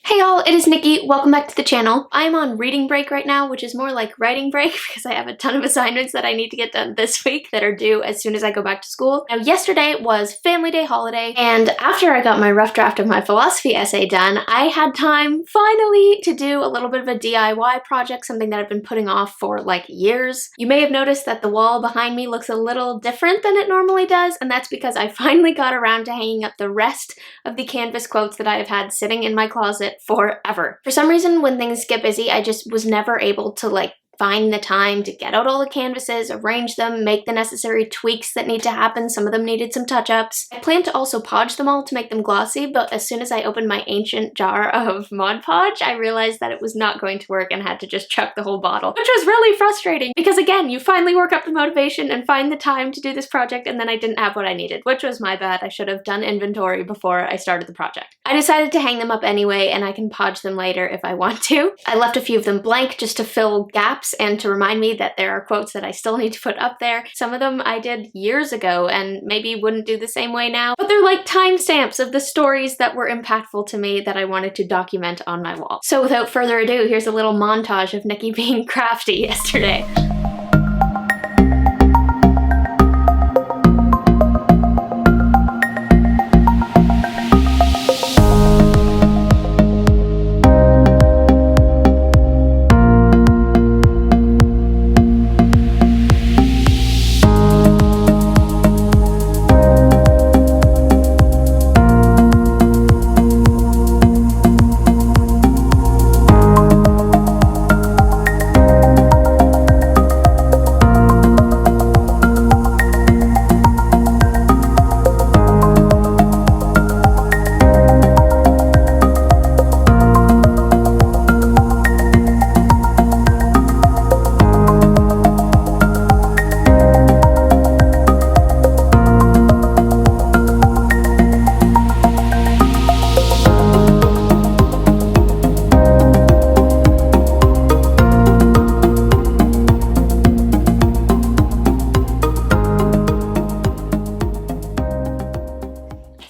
Hey y'all, it is Nikki. Welcome back to the channel. I'm on reading break right now, which is more like writing break because I have a ton of assignments that I need to get done this week that are due as soon as I go back to school. Now, yesterday was Family Day holiday, and after I got my rough draft of my philosophy essay done, I had time finally to do a little bit of a DIY project, something that I've been putting off for like years. You may have noticed that the wall behind me looks a little different than it normally does, and that's because I finally got around to hanging up the rest of the canvas quotes that I have had sitting in my closet forever. For some reason, when things get busy, I just was never able to find the time to get out all the canvases, arrange them, make the necessary tweaks that need to happen. Some of them needed some touch-ups. I plan to also podge them all to make them glossy, but as soon as I opened my ancient jar of Mod Podge, I realized that it was not going to work and had to just chuck the whole bottle, which was really frustrating because again, you finally work up the motivation and find the time to do this project, and then I didn't have what I needed, which was my bad. I should have done inventory before I started the project. I decided to hang them up anyway, and I can podge them later if I want to. I left a few of them blank just to fill gaps and to remind me that there are quotes that I still need to put up there. Some of them I did years ago and maybe wouldn't do the same way now, but they're like timestamps of the stories that were impactful to me that I wanted to document on my wall. So without further ado, here's a little montage of Nikki being crafty yesterday.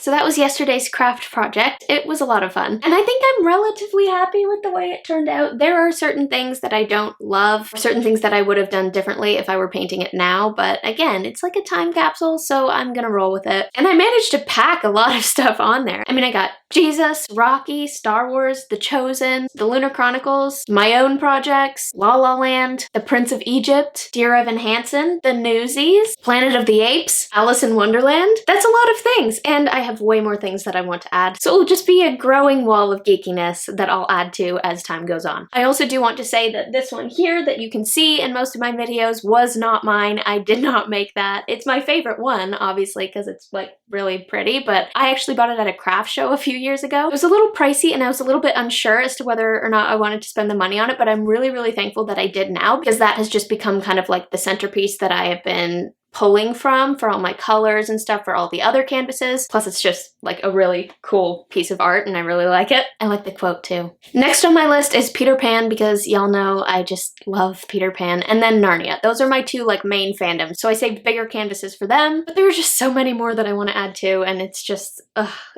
So that was yesterday's craft project. It was a lot of fun, and I think I'm relatively happy with the way it turned out. There are certain things that I don't love, certain things that I would have done differently if I were painting it now, but again, it's like a time capsule, so I'm gonna roll with it. And I managed to pack a lot of stuff on there. I mean, I got Jesus, Rocky, Star Wars, The Chosen, The Lunar Chronicles, my own projects, La La Land, The Prince of Egypt, Dear Evan Hansen, The Newsies, Planet of the Apes, Alice in Wonderland. That's a lot of things, and I have way more things that I want to add. So it'll just be a growing wall of geekiness that I'll add to as time goes on. I also do want to say that this one here that you can see in most of my videos was not mine. I did not make that. It's my favorite one, obviously, because it's like really pretty, but I actually bought it at a craft show a few years ago. It was a little pricey and I was a little bit unsure as to whether or not I wanted to spend the money on it, but I'm really, really thankful that I did now because that has just become kind of like the centerpiece that I have been pulling from for all my colors and stuff for all the other canvases. Plus it's just like a really cool piece of art and I really like it. I like the quote too. Next on my list is Peter Pan because y'all know I just love Peter Pan, and then Narnia. Those are my two like main fandoms. So I saved bigger canvases for them, but there are just so many more that I want to add to, and it's just,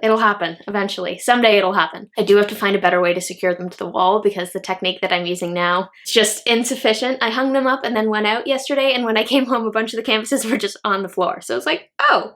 it'll happen eventually. Someday it'll happen. I do have to find a better way to secure them to the wall because the technique that I'm using now is just insufficient. I hung them up and then went out yesterday, and when I came home a bunch of the canvases were just on the floor. So it's like, oh,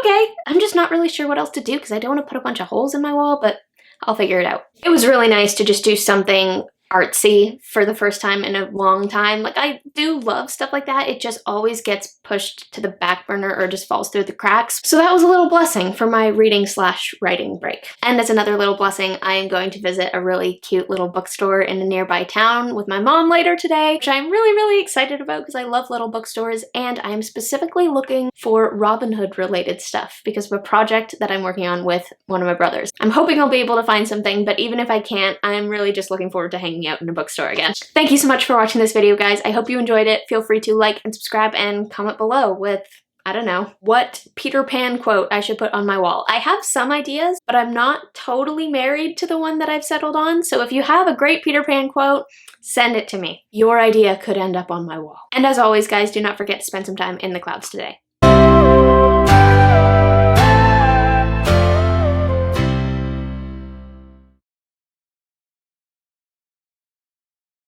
okay. I'm just not really sure what else to do because I don't want to put a bunch of holes in my wall, but I'll figure it out. It was really nice to just do something artsy for the first time in a long time. Like, I do love stuff like that. It just always gets pushed to the back burner or just falls through the cracks. So that was a little blessing for my reading/writing break. And as another little blessing, I am going to visit a really cute little bookstore in a nearby town with my mom later today, which I'm really, really excited about because I love little bookstores, and I'm specifically looking for Robin Hood related stuff because of a project that I'm working on with one of my brothers. I'm hoping I'll be able to find something, but even if I can't, I'm really just looking forward to hanging out in a bookstore again. Thank you so much for watching this video, guys. I hope you enjoyed it. Feel free to like and subscribe and comment below with, I don't know, what Peter Pan quote I should put on my wall. I have some ideas, but I'm not totally married to the one that I've settled on. So if you have a great Peter Pan quote, send it to me. Your idea could end up on my wall. And as always, guys, do not forget to spend some time in the clouds today.